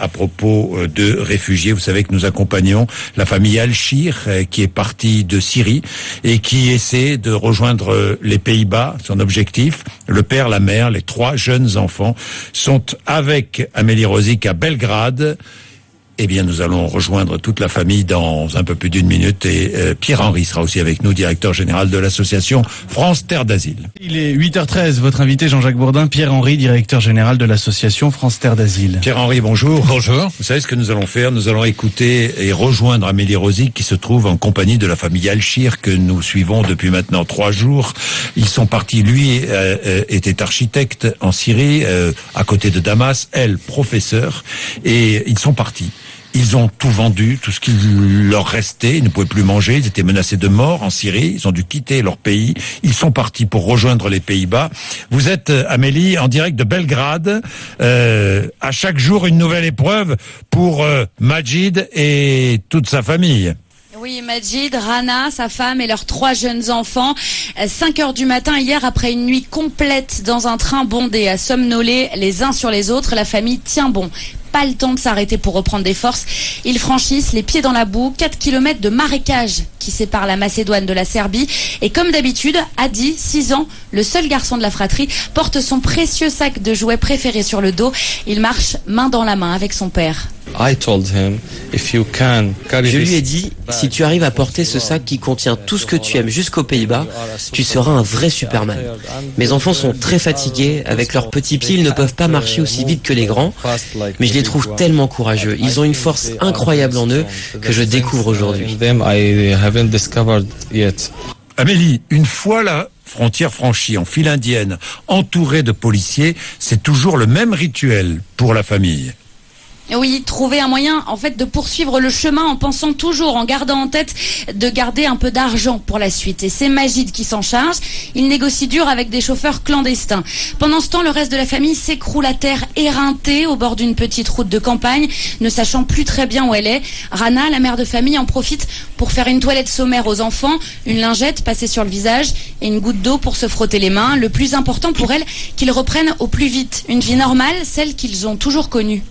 à propos de réfugiés. Vous savez que nous accompagnons la famille Al-Shir qui est partie de Syrie et qui essaie de rejoindre les Pays-Bas. Son objectif, le père, la mère, les 3 jeunes enfants sont avec Amélie Rosic à Belgrade. Eh bien, nous allons rejoindre toute la famille dans un peu plus d'1 minute et Pierre-Henri sera aussi avec nous, directeur général de l'association France Terre d'Asile. Il est 8h13, votre invité Jean-Jacques Bourdin, Pierre-Henri, directeur général de l'association France Terre d'Asile. Pierre-Henri, bonjour. Bonjour. Vous savez ce que nous allons faire? Nous allons écouter et rejoindre Amélie Rosic qui se trouve en compagnie de la famille Al-Shir que nous suivons depuis maintenant 3 jours. Ils sont partis, lui était architecte en Syrie, à côté de Damas, elle professeur, et ils sont partis. Ils ont tout vendu, tout ce qu'il leur restait, ils ne pouvaient plus manger, ils étaient menacés de mort en Syrie, ils ont dû quitter leur pays, ils sont partis pour rejoindre les Pays-Bas. Vous êtes, Amélie, en direct de Belgrade, à chaque jour une nouvelle épreuve pour Majid et toute sa famille. Oui, Majid, Rana, sa femme et leurs 3 jeunes enfants. 5h du matin hier, après une nuit complète dans un train bondé à somnoler les uns sur les autres, la famille tient bon. Pas le temps de s'arrêter pour reprendre des forces. Ils franchissent les pieds dans la boue, 4 km de marécage qui sépare la Macédoine de la Serbie. Et comme d'habitude, Adi, 6 ans, le seul garçon de la fratrie, porte son précieux sac de jouets préféré sur le dos. Il marche main dans la main avec son père. Je lui ai dit, si tu arrives à porter ce sac qui contient tout ce que tu aimes jusqu'aux Pays-Bas, tu seras un vrai Superman. Mes enfants sont très fatigués, avec leurs petits pieds, ils ne peuvent pas marcher aussi vite que les grands, mais je les trouve tellement courageux. Ils ont une force incroyable en eux que je découvre aujourd'hui. Amélie, une fois la frontière franchie en file indienne, entourée de policiers, c'est toujours le même rituel pour la famille. Oui, trouver un moyen en fait de poursuivre le chemin en pensant toujours, en gardant en tête de garder un peu d'argent pour la suite. Et c'est Majid qui s'en charge. Il négocie dur avec des chauffeurs clandestins. Pendant ce temps, le reste de la famille s'écroule à terre éreintée au bord d'une petite route de campagne, ne sachant plus très bien où elle est. Rana, la mère de famille, en profite pour faire une toilette sommaire aux enfants, une lingette passée sur le visage et une goutte d'eau pour se frotter les mains. Le plus important pour elle, qu'ils reprennent au plus vite une vie normale, celle qu'ils ont toujours connue.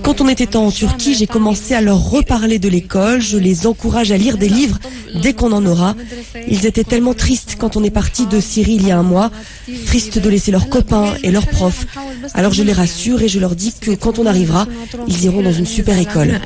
Quand on était en Turquie, j'ai commencé à leur reparler de l'école. Je les encourage à lire des livres dès qu'on en aura. Ils étaient tellement tristes quand on est parti de Syrie il y a 1 mois, tristes de laisser leurs copains et leurs profs. Alors je les rassure et je leur dis que quand on arrivera, ils iront dans une super école.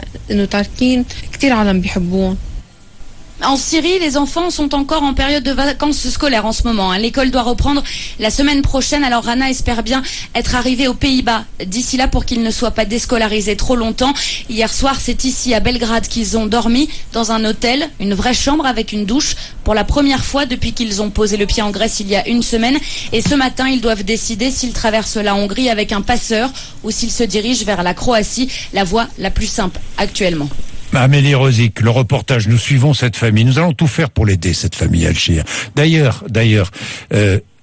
En Syrie, les enfants sont encore en période de vacances scolaires en ce moment. L'école doit reprendre la semaine prochaine, alors Rana espère bien être arrivée aux Pays-Bas d'ici là pour qu'ils ne soient pas déscolarisés trop longtemps. Hier soir, c'est ici à Belgrade qu'ils ont dormi dans un hôtel, une vraie chambre avec une douche pour la première fois depuis qu'ils ont posé le pied en Grèce il y a 1 semaine. Et ce matin, ils doivent décider s'ils traversent la Hongrie avec un passeur ou s'ils se dirigent vers la Croatie, la voie la plus simple actuellement. Amélie Rosic, le reportage, nous suivons cette famille. Nous allons tout faire pour l'aider, cette famille Al-Shir. D'ailleurs,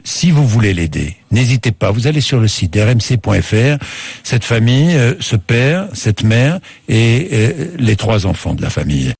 si vous voulez l'aider, n'hésitez pas, vous allez sur le site rmc.fr. Cette famille, ce père, cette mère et les 3 enfants de la famille.